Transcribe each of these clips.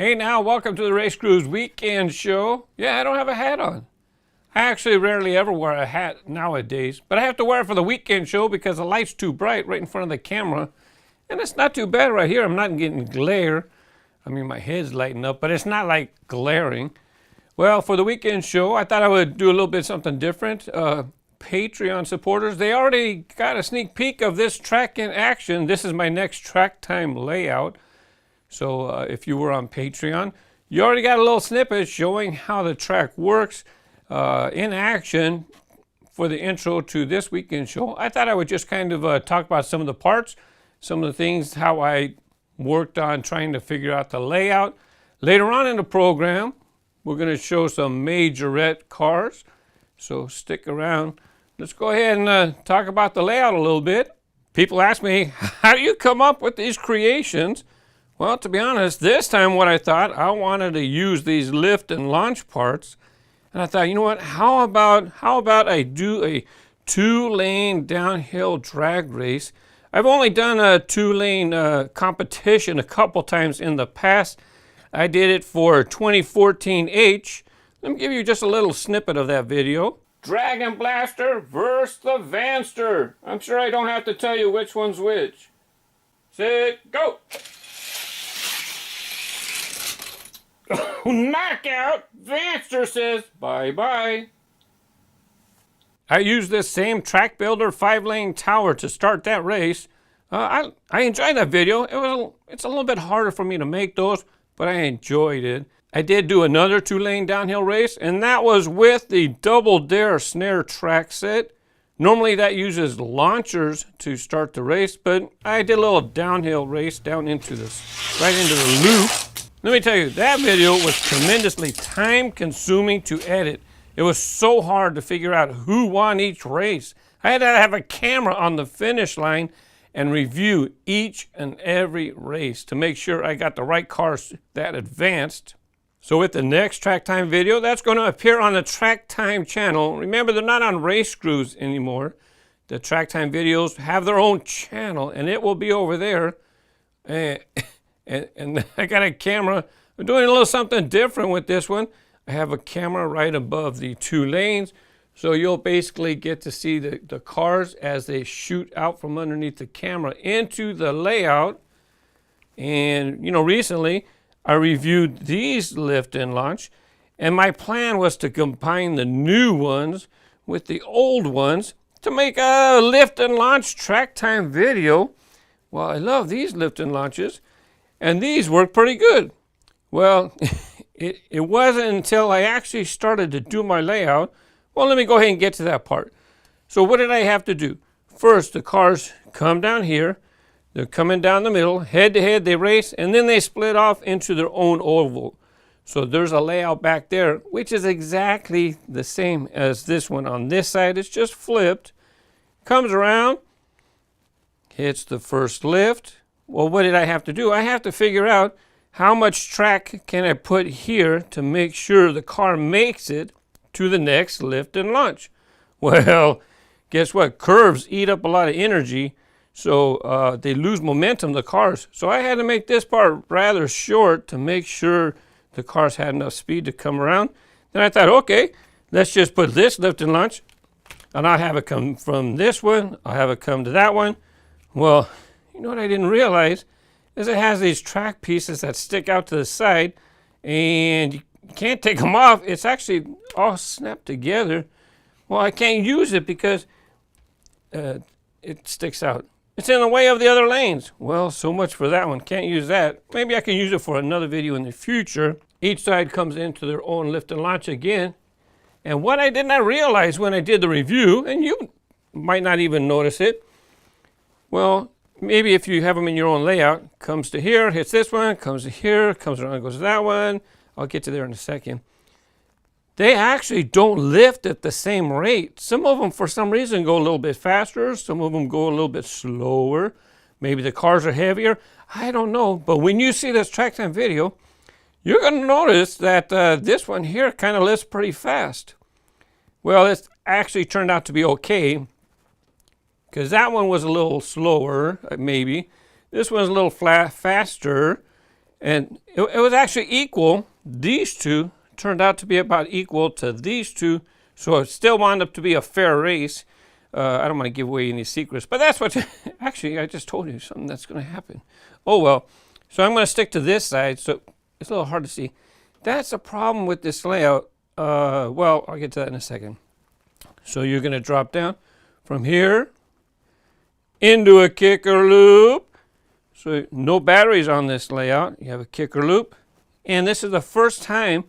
Hey now, welcome to the RaceGrooves weekend show. Yeah, I don't have a hat on. I actually rarely ever wear a hat nowadays, but I have to wear it for the weekend show because the light's too bright right in front of the camera. And it's not too bad right here. I'm not getting glare. I mean, my head's lighting up, but it's not like glaring. Well, for the weekend show, I thought I would do a little bit something different. Patreon supporters, they already got a sneak peek of this track in action. This is my next track time layout. So if you were on Patreon, you already got a little snippet showing how the track works in action for the intro to this weekend show. I thought I would just kind of talk about some of the parts, some of the things, how I worked on trying to figure out the layout. Later on in the program, we're going to show some Majorette cars. So stick around. Let's go ahead and talk about the layout a little bit. People ask me, how do you come up with these creations? Well, to be honest, this time what I thought, I wanted to use these lift and launch parts. And I thought, you know what, how about I do a 2-lane downhill drag race? I've only done a 2-lane competition a couple times in the past. I did it for 2014 H. Let me give you just a little snippet of that video. Dragon Blaster versus the Vanster. I'm sure I don't have to tell you which one's which. Set, go! Knockout! Vanster says bye-bye. I used this same track builder 5-lane tower to start that race. I enjoyed that video. It's a little bit harder for me to make those, but I enjoyed it. I did do another 2-lane downhill race, and that was with the Double Dare Snare track set. Normally that uses launchers to start the race, but I did a little downhill race down into this, right into the loop. Let me tell you, that video was tremendously time-consuming to edit. It was so hard to figure out who won each race. I had to have a camera on the finish line and review each and every race to make sure I got the right cars that advanced. So with the next track time video, that's going to appear on the Track Time channel. Remember, they're not on RaceGrooves anymore. The Track Time videos have their own channel, and it will be over there. And I got a camera. I'm doing a little something different with this one. I have a camera right above the 2 lanes. So you'll basically get to see the cars as they shoot out from underneath the camera into the layout. And, you know, recently I reviewed these lift and launch. And my plan was to combine the new ones with the old ones to make a lift and launch track time video. Well, I love these lift and launches. And these work pretty good. Well, it wasn't until I actually started to do my layout. Well, let me go ahead and get to that part. So what did I have to do? First, the cars come down here. They're coming down the middle. Head to head, they race, and then they split off into their own oval. So there's a layout back there, which is exactly the same as this one on this side. It's just flipped. Comes around, hits the first lift. Well, what did I have to do? I have to figure out how much track can I put here to make sure the car makes it to the next lift and launch. Well, guess what? Curves eat up a lot of energy, so they lose momentum, the cars. So I had to make this part rather short to make sure the cars had enough speed to come around. Then I thought, okay, let's just put this lift and launch, and I'll have it come from this one. I'll have it come to that one. Well, you know what I didn't realize is it has these track pieces that stick out to the side, and you can't take them off. It's actually all snapped together. Well, I can't use it because it sticks out. It's in the way of the other lanes. Well, so much for that one. Can't use that. Maybe I can use it for another video in the future. Each side comes into their own lift and launch again. And what I did not realize when I did the review, and you might not even notice it, well, maybe if you have them in your own layout, comes to here, hits this one, comes to here, comes around, goes to that one. I'll get to there in a second. They actually don't lift at the same rate. Some of them, for some reason, go a little bit faster. Some of them go a little bit slower. Maybe the cars are heavier. I don't know. But when you see this track time video, you're going to notice that this one here kind of lifts pretty fast. Well, it's actually turned out to be okay, because that one was a little slower, maybe. This one's a little faster. And it was actually equal. These two turned out to be about equal to these two. So it still wound up to be a fair race. I don't want to give away any secrets, but that's what, actually, I just told you something that's going to happen. Oh, well. So I'm going to stick to this side, so it's a little hard to see. That's a problem with this layout. Well, I'll get to that in a second. So you're going to drop down from here into a kicker loop. So no batteries on this layout. You have a kicker loop. And this is the first time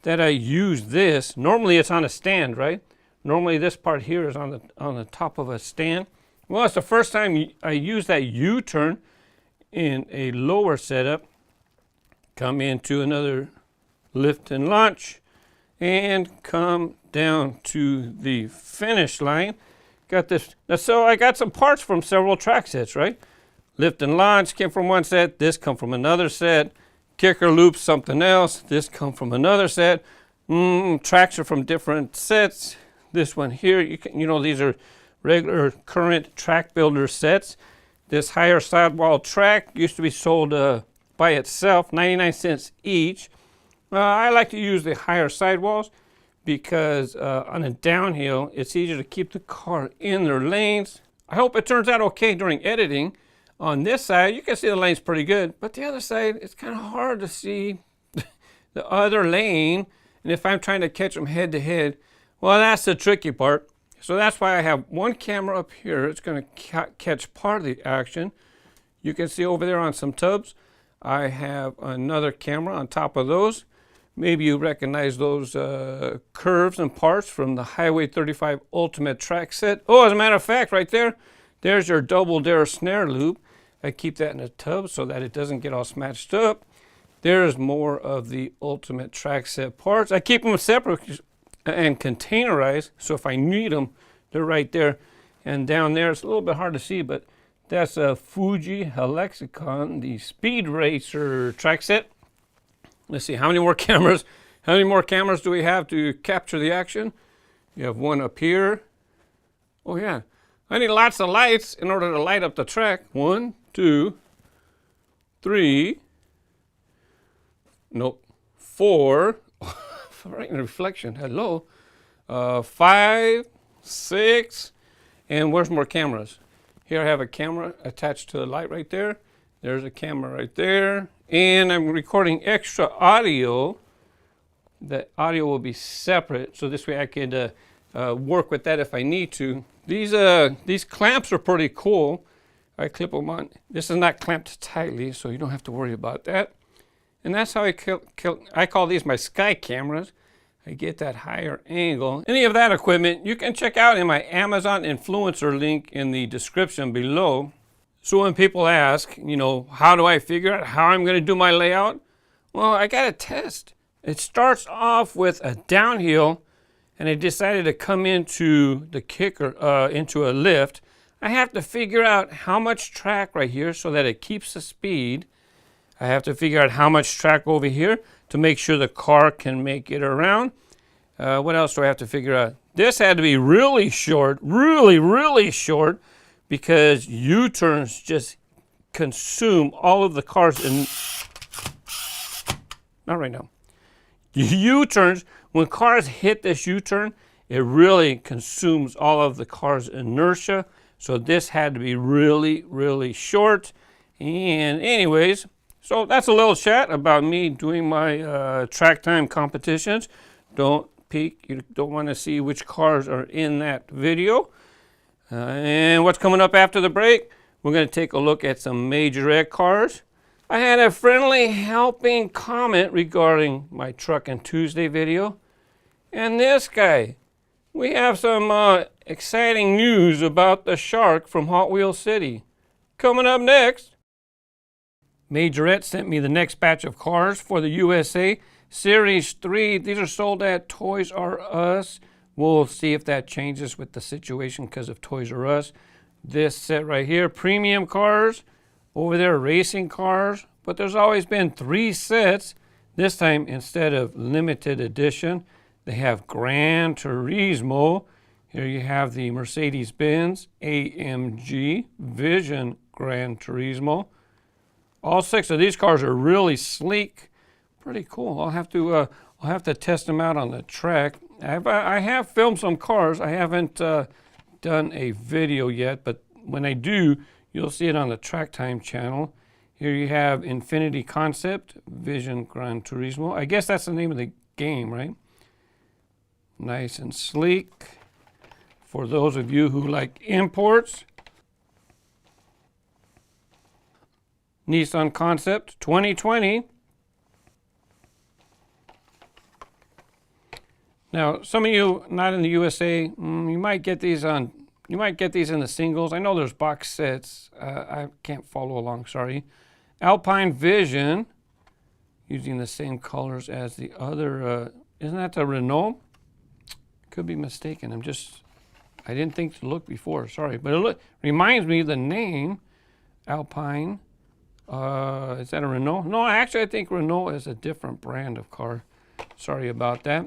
that I use this. Normally it's on a stand, right? Normally this part here is on the top of a stand. Well, it's the first time I use that U-turn in a lower setup. Come into another lift and launch and come down to the finish line. Got this. So I got some parts from several track sets, right? Lift and launch came from one set. This come from another set. Kicker loop, something else. This come from another set. Tracks are from different sets. This one here, you know, these are regular current track builder sets. This higher sidewall track used to be sold by itself, 99 cents each. I like to use the higher sidewalls because on a downhill, it's easier to keep the car in their lanes. I hope it turns out okay during editing. On this side, you can see the lane's pretty good, but the other side, it's kind of hard to see the other lane. And if I'm trying to catch them head to head, well, that's the tricky part. So that's why I have one camera up here. It's going to catch part of the action. You can see over there on some tubs, I have another camera on top of those. Maybe you recognize those curves and parts from the Highway 35 Ultimate Track Set. Oh, as a matter of fact, right there, there's your double dare snare loop. I keep that in a tub so that it doesn't get all smashed up. There's more of the Ultimate Track Set parts. I keep them separate and containerized, so if I need them, they're right there. And down there, it's a little bit hard to see, but that's a Fuji Helexicon, the Speed Racer track set. Let's see, how many more cameras? How many more cameras do we have to capture the action? You have one up here. Oh yeah, I need lots of lights in order to light up the track. 1, 2, 3, nope, 4, right in the reflection, hello, 5, 6, and where's more cameras? Here I have a camera attached to the light right there. There's a camera right there. And I'm recording extra audio. The audio will be separate, so this way I could work with that if I need to. These clamps are pretty cool. I clip them on. This is not clamped tightly, so you don't have to worry about that. And that's how I call these my sky cameras. I get that higher angle. Any of that equipment you can check out in my Amazon influencer link in the description below. So when people ask, you know, how do I figure out how I'm going to do my layout? Well, I got to test. It starts off with a downhill, and I decided to come into the kicker, into a lift. I have to figure out how much track right here so that it keeps the speed. I have to figure out how much track over here to make sure the car can make it around. What else do I have to figure out? This had to be really short, really short, because U-turns just consume all of the cars in, not right now. U-turns, when cars hit this U-turn, it really consumes all of the car's inertia. So this had to be really short. And anyways, so that's a little chat about me doing my track time competitions. Don't peek, you don't want to see which cars are in that video. And what's coming up after the break? We're going to take a look at some Majorette cars. I had a friendly helping comment regarding my Truckin Tuesday video. And this guy, we have some exciting news about the shark from Hot Wheels City. Coming up next. Majorette sent me the next batch of cars for the USA Series 3. These are sold at Toys R Us. We'll see if that changes with the situation because of Toys R Us. This set right here, premium cars. Over there, racing cars. But there's always been 3 sets. This time, instead of limited edition, they have Gran Turismo. Here you have the Mercedes-Benz AMG Vision Gran Turismo. All 6 of these cars are really sleek. Pretty cool. I'll have to test them out on the track. I have filmed some cars. I haven't done a video yet, but when I do, you'll see it on the Track Time channel. Here you have Infinity Concept, Vision Gran Turismo. I guess that's the name of the game, right? Nice and sleek. For those of you who like imports, Nissan Concept 2020. Now, some of you not in the USA, you might get these in the singles. I know there's box sets. I can't follow along, sorry. Alpine Vision, using the same colors as the other. Isn't that the Renault? Could be mistaken. I didn't think to look before. Sorry, but it reminds me of the name Alpine. Is that a Renault? No, actually, I think Renault is a different brand of car. Sorry about that.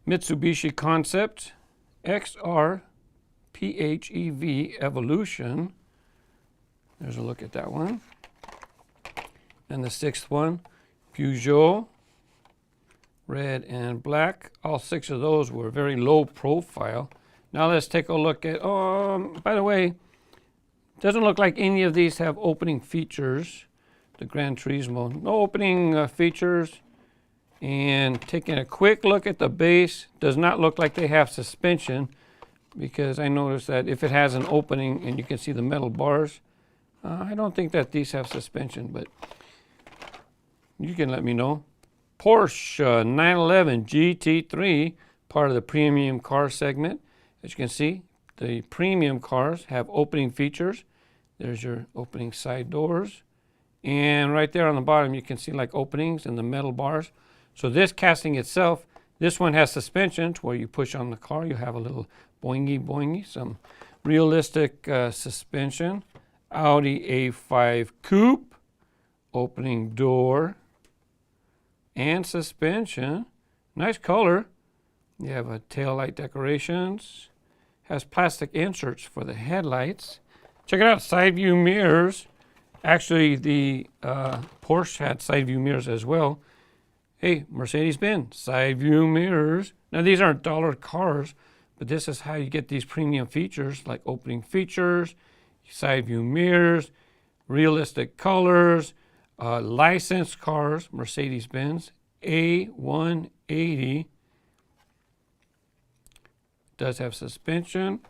Mitsubishi Concept XR PHEV Evolution. There's a look at that one. And the 6th one, Peugeot, red and black. All 6 of those were very low profile. Now let's take a look at, by the way, doesn't look like any of these have opening features. The Gran Turismo, no opening features. And taking a quick look at the base, does not look like they have suspension, because I noticed that if it has an opening and you can see the metal bars, I don't think that these have suspension, but you can let me know. Porsche 911 GT3, part of the premium car segment. As you can see, the premium cars have opening features. There's your opening side doors. And right there on the bottom, you can see like openings and the metal bars. So this casting itself, this one has suspension to where you push on the car. You have a little boingy boingy, some realistic suspension. Audi A5 Coupe, opening door and suspension. Nice color. You have a tail light decorations. Has plastic inserts for the headlights. Check it out, side view mirrors. Actually, the Porsche had side view mirrors as well. Hey, Mercedes-Benz, side view mirrors. Now, these aren't dollar cars, but this is how you get these premium features, like opening features, side view mirrors, realistic colors, licensed cars, Mercedes-Benz, A180. Does have suspension.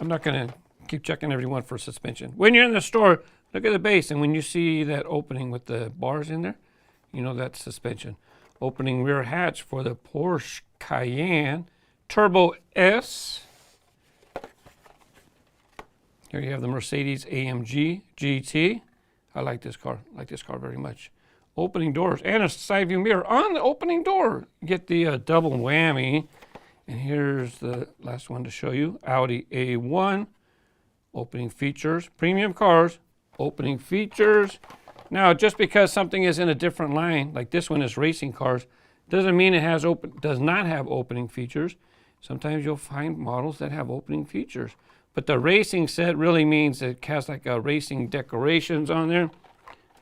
I'm not going to keep checking everyone for suspension. When you're in the store, look at the base, and when you see that opening with the bars in there, you know that's suspension. Opening rear hatch for the Porsche Cayenne Turbo S. Here you have the Mercedes AMG GT. I like this car. I like this car very much. Opening doors and a side view mirror on the opening door. You get the double whammy. And here's the last one to show you. Audi A1. Opening features. Premium cars. Opening features. Now, just because something is in a different line, like this one is racing cars, doesn't mean it does not have opening features. Sometimes you'll find models that have opening features. But the racing set really means it has like racing decorations on there.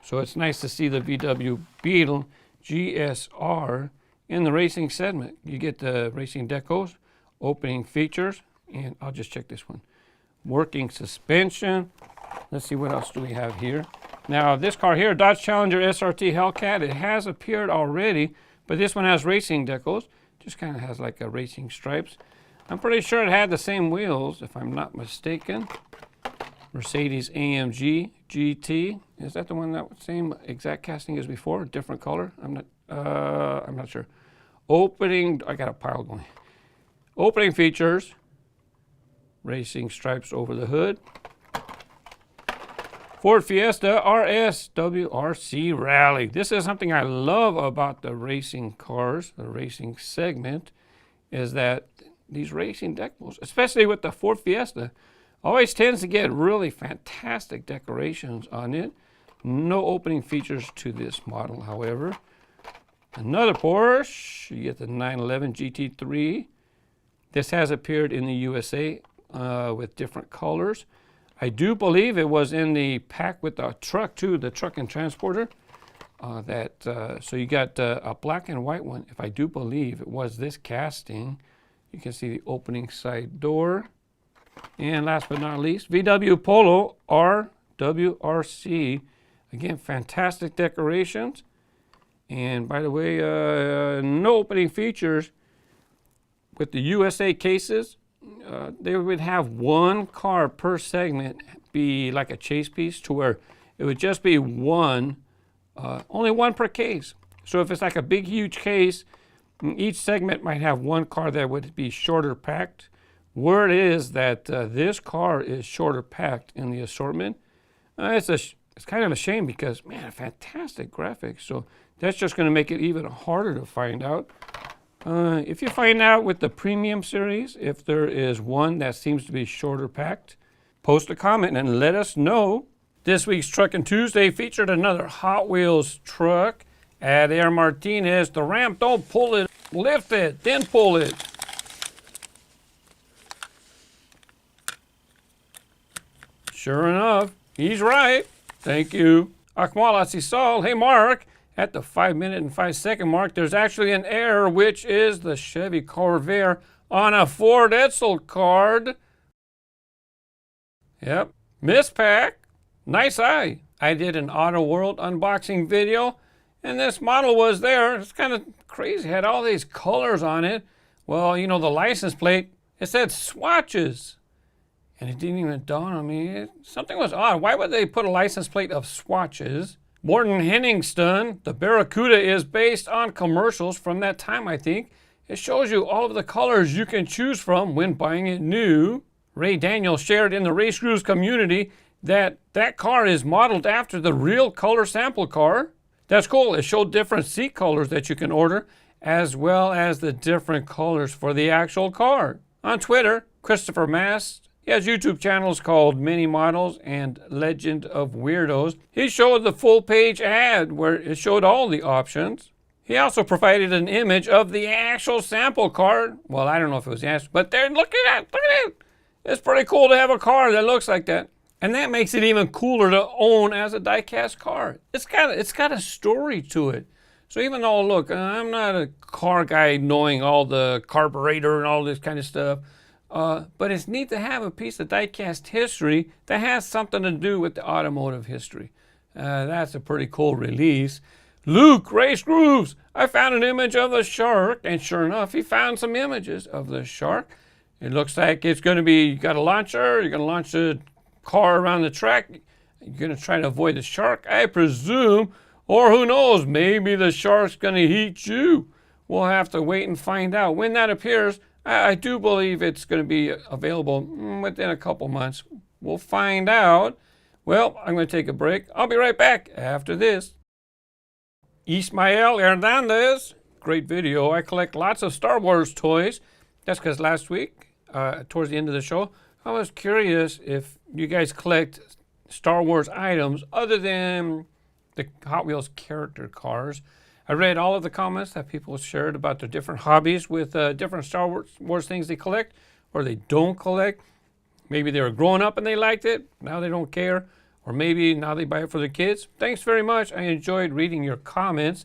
So it's nice to see the VW Beetle GSR in the racing segment. You get the racing decos, opening features, and I'll just check this one. Working suspension. Let's see, what else do we have here? Now, this car here, Dodge Challenger SRT Hellcat, it has appeared already, but this one has racing decals. Just kind of has like a racing stripes. I'm pretty sure it had the same wheels, if I'm not mistaken. Mercedes AMG GT. Is that the one that was same exact casting as before? Different color? I'm not sure. Opening, I got a pile going. Opening features. Racing stripes over the hood. Ford Fiesta RS WRC Rally. This is something I love about the racing cars, the racing segment, is that these racing decals, especially with the Ford Fiesta, always tends to get really fantastic decorations on it. No opening features to this model, however. Another Porsche, you get the 911 GT3. This has appeared in the USA with different colors. I do believe it was in the pack with the truck too, the Truckin transporter. So you got a black and white one. If I do believe it was this casting, you can see the opening side door. And last but not least, VW Polo RWRC. Again, fantastic decorations. And by the way, no opening features. With the USA cases, they would have one car per segment be like a chase piece, to where it would just be one, only one per case. So if it's like a big, huge case, each segment might have one car that would be shorter packed. Word is that this car is shorter packed in the assortment. It's kind of a shame because, man, fantastic graphics. So that's just going to make it even harder to find out. If you find out with the Premium Series, if there is one that seems to be shorter packed, post a comment and let us know. This week's Truckin' Tuesday featured another Hot Wheels truck at Air Martinez. The ramp, don't pull it, lift it, then pull it. Sure enough, he's right. Thank you. Akmal Asisal, hey Mark. At the 5-minute and 5-second mark, there's actually an error, which is the Chevy Corvair on a Ford Edsel card. Yep, mispack. Nice eye. I did an Auto World unboxing video, and this model was there. It's kind of crazy. It had all these colors on it. Well, you know, the license plate, it said Swatches. And it didn't even dawn on me. Something was odd. Why would they put a license plate of Swatches? Morton Henningston, the Barracuda is based on commercials from that time, I think. It shows you all of the colors you can choose from when buying it new. Ray Daniels shared in the RaceGrooves community that car is modeled after the real color sample car. That's cool. It showed different seat colors that you can order, as well as the different colors for the actual car. On Twitter, Christopher Mast, he has YouTube channels called Mini Models and Legend of Weirdos. He showed the full page ad where it showed all the options. He also provided an image of the actual sample car. Well, I don't know if it was the actual, but there, look at it. It's pretty cool to have a car that looks like that. And that makes it even cooler to own as a die-cast car. It's got a story to it. So even though, look, I'm not a car guy knowing all the carburetor and all this kind of stuff, but it's neat to have a piece of die-cast history that has something to do with the automotive history. That's a pretty cool release. Luke, RaceGrooves, I found an image of the shark, and sure enough, he found some images of the shark. It looks like it's going to be, you got a launcher, you're going to launch the car around the track, you're going to try to avoid the shark, I presume, or who knows, maybe the shark's going to eat you. We'll have to wait and find out. When that appears, I do believe it's going to be available within a couple months. We'll find out. Well, I'm going to take a break. I'll be right back after this. Ismael Hernandez, great video. I collect lots of Star Wars toys. That's because last week, towards the end of the show, I was curious if you guys collect Star Wars items other than the Hot Wheels character cars. I read all of the comments that people shared about their different hobbies with different Star Wars things they collect or they don't collect. Maybe they were growing up and they liked it. Now they don't care. Or maybe now they buy it for their kids. Thanks very much. I enjoyed reading your comments.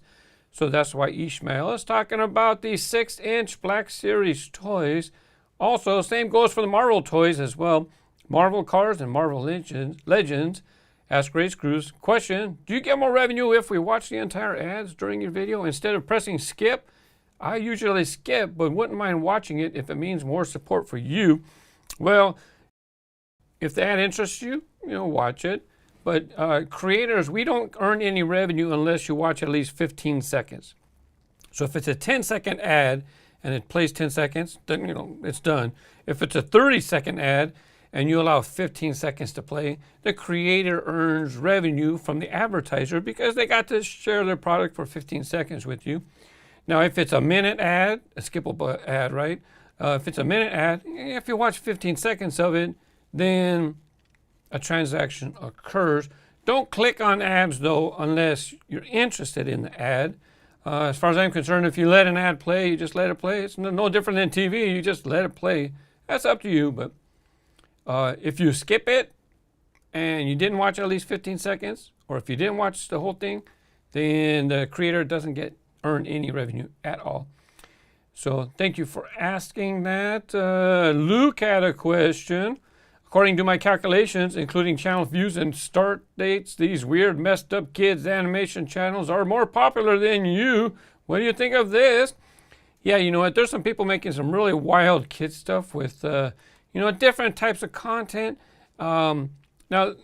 So that's why Ishmael is talking about the 6-inch Black Series toys. Also, same goes for the Marvel toys as well. Marvel cars and Marvel Legends. Ask RaceGrooves. Question, do you get more revenue if we watch the entire ads during your video instead of pressing skip? I usually skip, but wouldn't mind watching it if it means more support for you. Well, if the ad interests you, watch it. But creators, we don't earn any revenue unless you watch at least 15 seconds. So if it's a 10-second ad and it plays 10 seconds, then it's done. If it's a 30-second ad and you allow 15 seconds to play, the creator earns revenue from the advertiser because they got to share their product for 15 seconds with you. Now, if it's a minute ad, a skippable ad, right? If it's a minute ad, if you watch 15 seconds of it, then a transaction occurs. Don't click on ads, though, unless you're interested in the ad. As far as I'm concerned, if you let an ad play, you just let it play. It's no different than TV. You just let it play. That's up to you, but if you skip it, and you didn't watch at least 15 seconds, or if you didn't watch the whole thing, then the creator doesn't earn any revenue at all. So thank you for asking that. Luke had a question. According to my calculations, including channel views and start dates, these weird, messed up kids animation channels are more popular than you. What do you think of this? Yeah, you know what? There's some people making some really wild kid stuff with, different types of content. Now,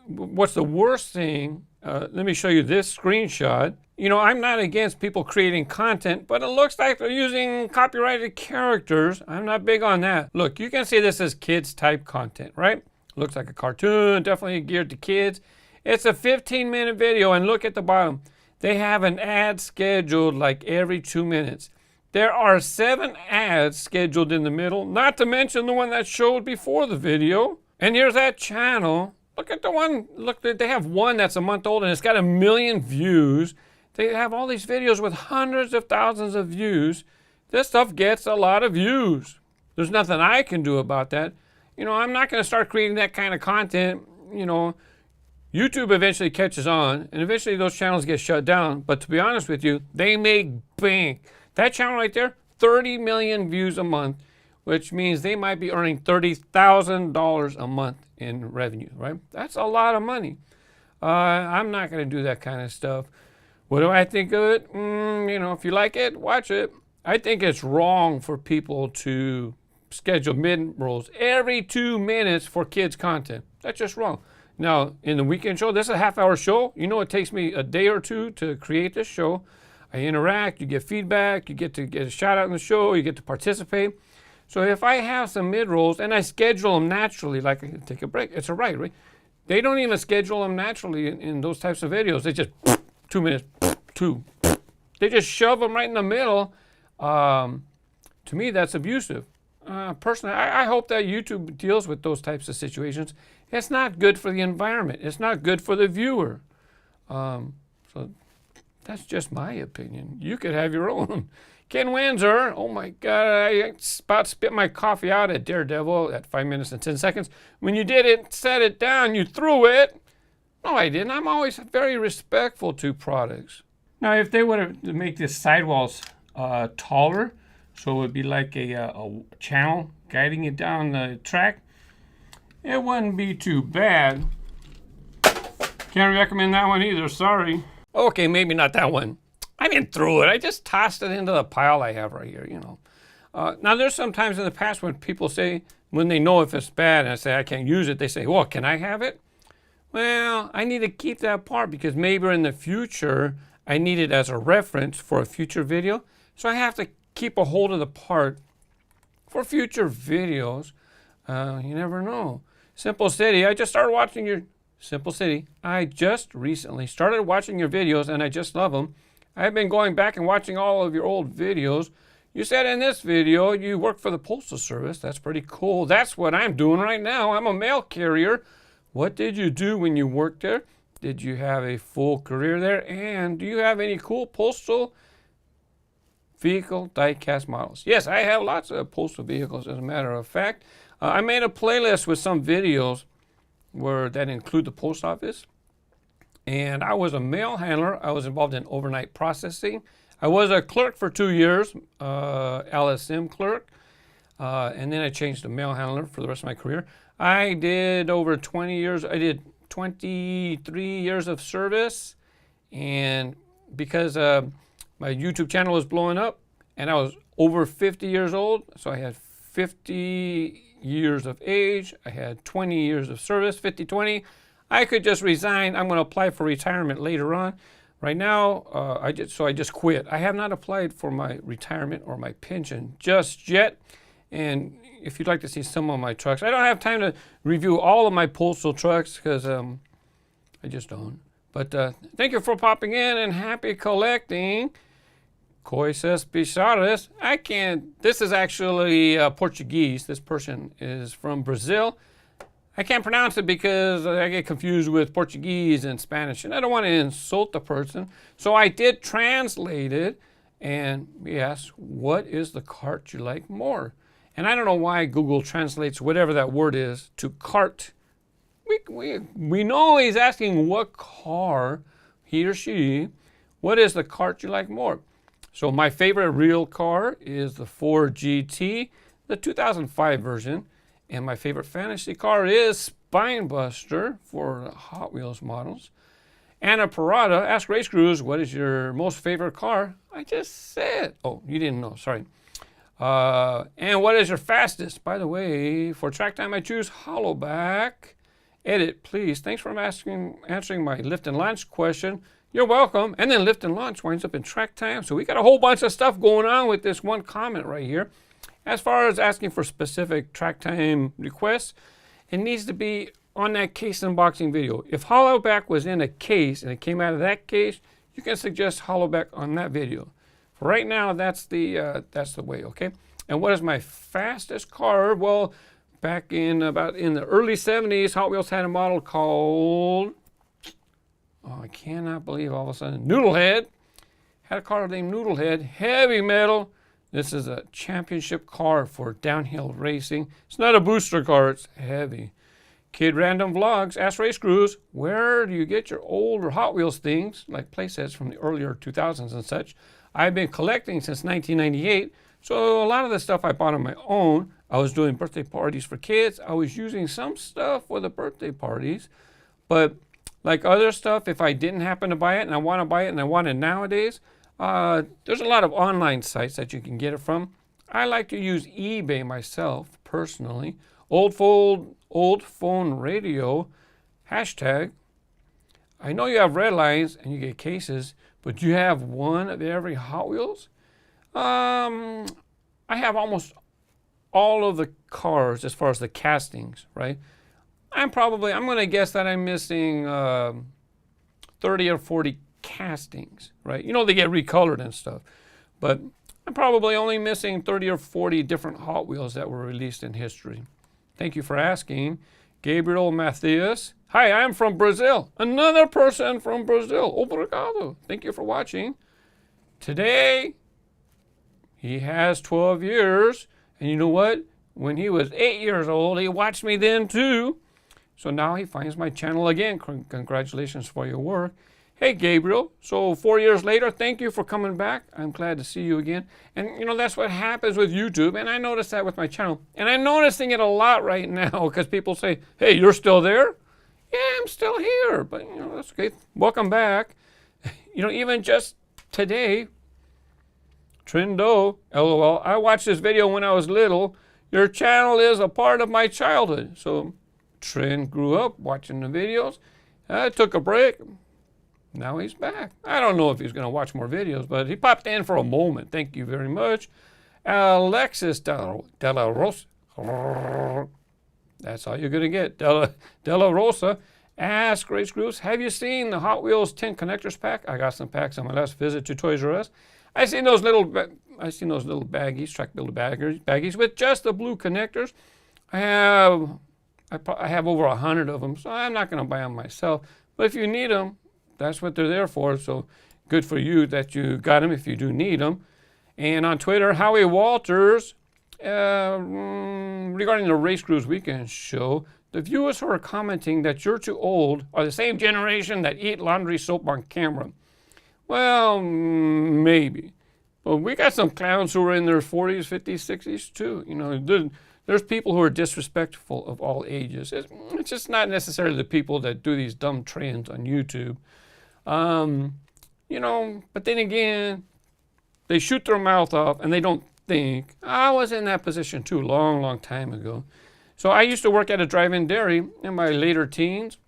what's the worst thing? Let me show you this screenshot. You know, I'm not against people creating content, but it looks like they're using copyrighted characters. I'm not big on that. Look, you can see this as kids type content, right? Looks like a cartoon, definitely geared to kids. It's a 15-minute video, and look at the bottom. They have an ad scheduled like every 2 minutes. There are 7 ads scheduled in the middle, not to mention the one that showed before the video. And here's that channel. Look at the one, look, they have one that's a month old and it's got 1 million views. They have all these videos with hundreds of thousands of views. This stuff gets a lot of views. There's nothing I can do about that. You know, I'm not going to start creating that kind of content. You know, YouTube eventually catches on, and eventually those channels get shut down. But to be honest with you, they make bank. That channel right there, 30 million views a month, which means they might be earning $30,000 a month in revenue, right? That's a lot of money. I'm not going to do that kind of stuff. What do I think of it? If you like it, watch it. I think it's wrong for people to schedule mid-rolls every 2 minutes for kids' content. That's just wrong. Now, in the weekend show, this is a half-hour show. You know, it takes me a day or two to create this show. I interact, you get feedback, you get to get a shout out in the show, you get to participate. So if I have some mid-rolls and I schedule them naturally, like I can take a break, it's all right? They don't even schedule them naturally in those types of videos. They just 2 minutes, 2. They just shove them right in the middle. To me, that's abusive. Personally, I hope that YouTube deals with those types of situations. It's not good for the environment. It's not good for the viewer. So that's just my opinion. You could have your own. Ken Windsor, oh my God, I about spit my coffee out at Daredevil at 5 minutes and 10 seconds. When you didn't set it down, you threw it. No, I didn't. I'm always very respectful to products. Now, if they were to make this sidewalls taller, so it would be like a channel guiding it down the track, it wouldn't be too bad. Can't recommend that one either, sorry. Okay, maybe not that one. I didn't throw it. I just tossed it into the pile I have right here, Now, there's some times in the past when people say, when they know if it's bad, and I say I can't use it, they say, well, can I have it? Well, I need to keep that part because maybe in the future, I need it as a reference for a future video. So I have to keep a hold of the part for future videos. You never know. Simple City, I just recently started watching your videos and I just love them. I've been going back and watching all of your old videos. You said in this video you work for the Postal Service. That's pretty cool. That's what I'm doing right now. I'm a mail carrier. What did you do when you worked there? Did you have a full career there? And do you have any cool postal vehicle die-cast models? Yes, I have lots of postal vehicles, as a matter of fact. I made a playlist with some videos that include the post office. And I was a mail handler. I was involved in overnight processing. I was a clerk for 2 years, LSM clerk. And then I changed to mail handler for the rest of my career. I did over 20 years. I did 23 years of service. And because my YouTube channel was blowing up and I was over 50 years old, so I had 50 years of age. I had 20 years of service, 50-20. I could just resign. I'm going to apply for retirement later on. Right now, I just quit. I have not applied for my retirement or my pension just yet. And if you'd like to see some of my trucks, I don't have time to review all of my postal trucks because I just don't. But thank you for popping in and happy collecting. Coisas Bicharas. I can't, this is actually Portuguese. This person is from Brazil. I can't pronounce it because I get confused with Portuguese and Spanish, and I don't want to insult the person. So I did translate it, and we asked, what is the cart you like more? And I don't know why Google translates whatever that word is to cart. we know he's asking what car, he or she, what is the kart you like more? So my favorite real car is the Ford GT, the 2005 version. And my favorite fantasy car is Spinebuster for Hot Wheels models. Anna Parada, ask RaceGrooves, what is your most favorite car? I just said. Oh, you didn't know, sorry. And what is your fastest? By the way, for track time, I choose Hollowback. Edit, please. Thanks for answering my lift and launch question. You're welcome. And then lift and launch winds up in track time. So we got a whole bunch of stuff going on with this one comment right here. As far as asking for specific track time requests, it needs to be on that case unboxing video. If Hollowback was in a case and it came out of that case, you can suggest Hollowback on that video. For right now, that's the way, okay? And what is my fastest car? Well, back in the early 70s, Hot Wheels had a model called, oh, I cannot believe all of a sudden, Noodlehead. Had a car named Noodlehead, heavy metal. This is a championship car for downhill racing. It's not a booster car, it's heavy. Kid Random Vlogs, ask RaceGrooves, where do you get your older Hot Wheels things, like playsets from the earlier 2000s and such? I've been collecting since 1998, so a lot of the stuff I bought on my own. I was doing birthday parties for kids. I was using some stuff for the birthday parties, but like other stuff, if I didn't happen to buy it and I want to buy it and I want it nowadays, there's a lot of online sites that you can get it from. I like to use eBay myself, personally. Old phone radio, hashtag. I know you have red lines and you get cases, but you have one of every Hot Wheels? I have almost all of the cars as far as the castings, right? I'm going to guess that I'm missing 30 or 40 castings, right? You know, they get recolored and stuff, but I'm probably only missing 30 or 40 different Hot Wheels that were released in history. Thank you for asking. Gabriel Matheus. Hi, I'm from Brazil. Another person from Brazil. Obrigado. Thank you for watching. Today, he has 12 years. And you know what? When he was 8 years old, he watched me then too. So now he finds my channel again. Congratulations for your work. Hey, Gabriel. So 4 years later, thank you for coming back. I'm glad to see you again. And, you know, that's what happens with YouTube. And I noticed that with my channel. And I'm noticing it a lot right now because people say, hey, you're still there? Yeah, I'm still here. But, you know, that's okay. Welcome back. You know, even just today, Trindo, LOL, I watched this video when I was little. Your channel is a part of my childhood. So Trin grew up watching the videos. I took a break. Now he's back. I don't know if he's going to watch more videos, but he popped in for a moment. Thank you very much. Alexis Della Rosa. That's all you're going to get. Della Rosa. Ask RaceGrooves, have you seen the Hot Wheels 10 connectors pack? I got some packs on my last visit to Toys R Us. I seen those little baggies, track builder baggies with just the blue connectors. I have over 100 of them, so I'm not going to buy them myself. But if you need them, that's what they're there for. So good for you that you got them if you do need them. And on Twitter, Howie Walters, regarding the RaceGrooves weekend show, the viewers who are commenting that you're too old are the same generation that eat laundry soap on camera. Well, maybe. But we got some clowns who are in their 40s, 50s, 60s too. You know, there's people who are disrespectful of all ages. It's just not necessarily the people that do these dumb trends on YouTube. You know, but then again, they shoot their mouth off and they don't think. I was in that position too, long time ago. So I used to work at a drive-in dairy in my later teens,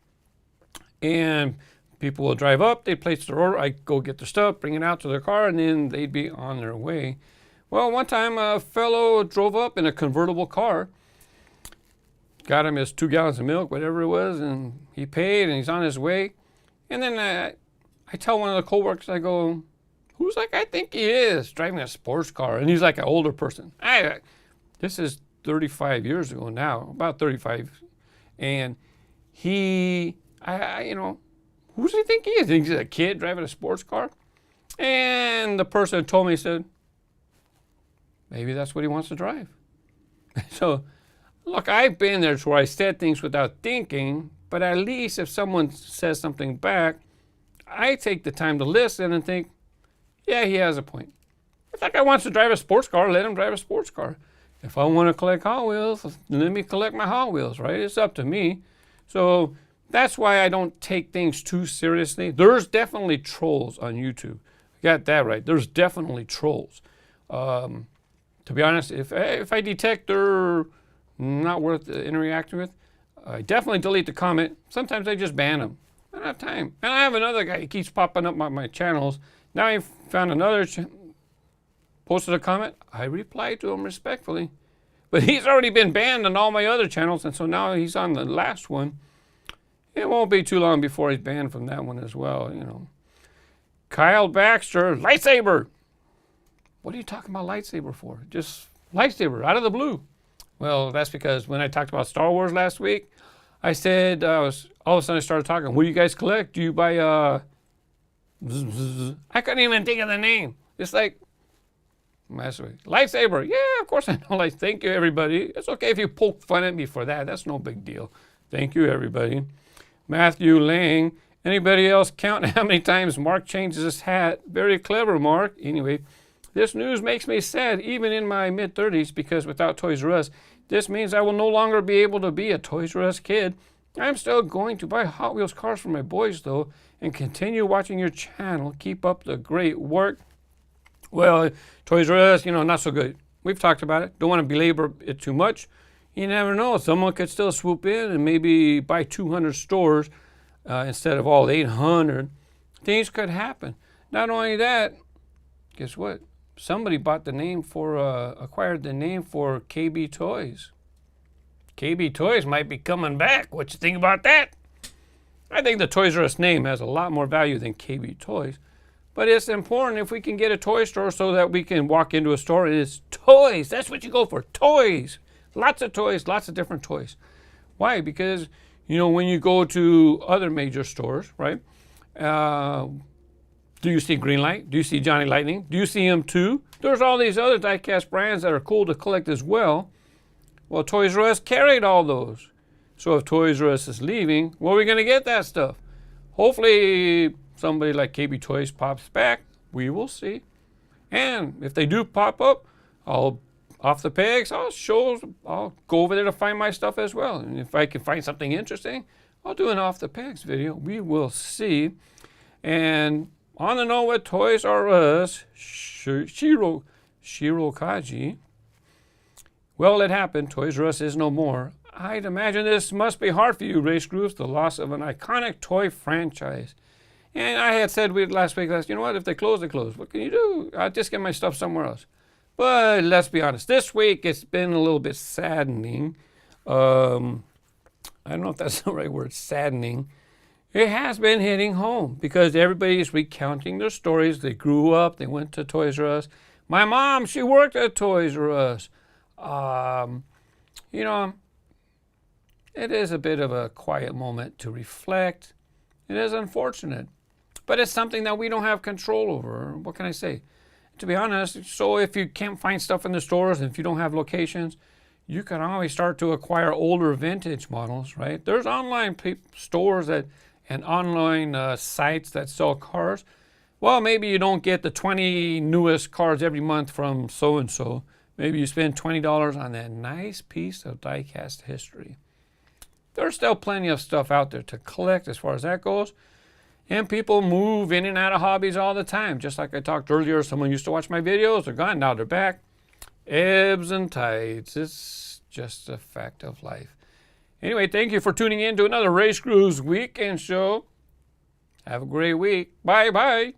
and people will drive up, they'd place their order, I'd go get their stuff, bring it out to their car, and then they'd be on their way. Well, one time a fellow drove up in a convertible car, got him his 2 gallons of milk, whatever it was, and he paid, and he's on his way. And then I tell one of the coworkers, I go, who's that guy I think he is, driving a sports car? And he's like an older person. This is 35 years ago now, about 35. And you know, who does he think he is? He's a kid driving a sports car? And the person who told me said, maybe that's what he wants to drive. So, look, I've been there to where I said things without thinking, but at least if someone says something back, I take the time to listen and think, yeah, he has a point. If that guy wants to drive a sports car, let him drive a sports car. If I want to collect Hot Wheels, let me collect my Hot Wheels, right? It's up to me. So that's why I don't take things too seriously. There's definitely trolls on YouTube. Got that right. There's definitely trolls. To be honest, if I detect they're not worth interacting with, I definitely delete the comment. Sometimes I just ban them. I don't have time. And I have another guy, he keeps popping up on my channels. Now I found another, posted a comment. I replied to him respectfully. But he's already been banned on all my other channels, and so now he's on the last one. It won't be too long before he's banned from that one as well, you know. Kyle Baxter, lightsaber. What are you talking about lightsaber for? Just lightsaber, out of the blue. Well, that's because when I talked about Star Wars last week, I said, all of a sudden I started talking, what do you guys collect? Do you buy, I couldn't even think of the name. It's like, lightsaber. Yeah, of course I know. Like, thank you, everybody. It's okay if you poke fun at me for that. That's no big deal. Thank you, everybody. Matthew Ling. Anybody else count how many times Mark changes his hat? Very clever, Mark. Anyway, this news makes me sad, even in my mid-30s, because without Toys R Us, this means I will no longer be able to be a Toys R Us kid. I'm still going to buy Hot Wheels cars for my boys, though, and continue watching your channel. Keep up the great work. Well, Toys R Us, you know, not so good. We've talked about it. Don't want to belabor it too much. You never know. Someone could still swoop in and maybe buy 200 stores instead of all 800. Things could happen. Not only that, guess what? Somebody bought the name for, acquired the name for KB Toys. KB Toys might be coming back. What you think about that? I think the Toys R Us name has a lot more value than KB Toys. But it's important if we can get a toy store so that we can walk into a store and it's toys. That's what you go for, toys. Lots of toys, lots of different toys. Why? Because, you know, when you go to other major stores, right? Do you see Greenlight? Do you see Johnny Lightning? Do you see M2? There's all these other diecast brands that are cool to collect as well. Well, Toys R Us carried all those. So if Toys R Us is leaving, where are we going to get that stuff? Hopefully somebody like KB Toys pops back. We will see. And if they do pop up, I'll off the pegs, I'll go over there to find my stuff as well. And if I can find something interesting, I'll do an off the pegs video. We will see. And on the note with Toys R Us, Shiro Kaji. Well, it happened. Toys R Us is no more. I'd imagine this must be hard for you, RaceGrooves, the loss of an iconic toy franchise. And I had said last week, you know what, if they close, they close. What can you do? I'll just get my stuff somewhere else. But let's be honest, this week it's been a little bit saddening. I don't know if that's the right word, saddening. It has been hitting home because everybody is recounting their stories. They grew up, they went to Toys R Us. My mom, she worked at Toys R Us. You know, it is a bit of a quiet moment to reflect. It is unfortunate, but it's something that we don't have control over. What can I say? To be honest, so if you can't find stuff in the stores and if you don't have locations, you can always start to acquire older vintage models, right? There's online stores and online sites that sell cars. Well, maybe you don't get the 20 newest cars every month from so-and-so. Maybe you spend $20 on that nice piece of diecast history. There's still plenty of stuff out there to collect as far as that goes. And people move in and out of hobbies all the time. Just like I talked earlier, someone used to watch my videos, they're gone, now they're back. Ebbs and tides, it's just a fact of life. Anyway, thank you for tuning in to another RaceGrooves Weekend Show. Have a great week. Bye-bye.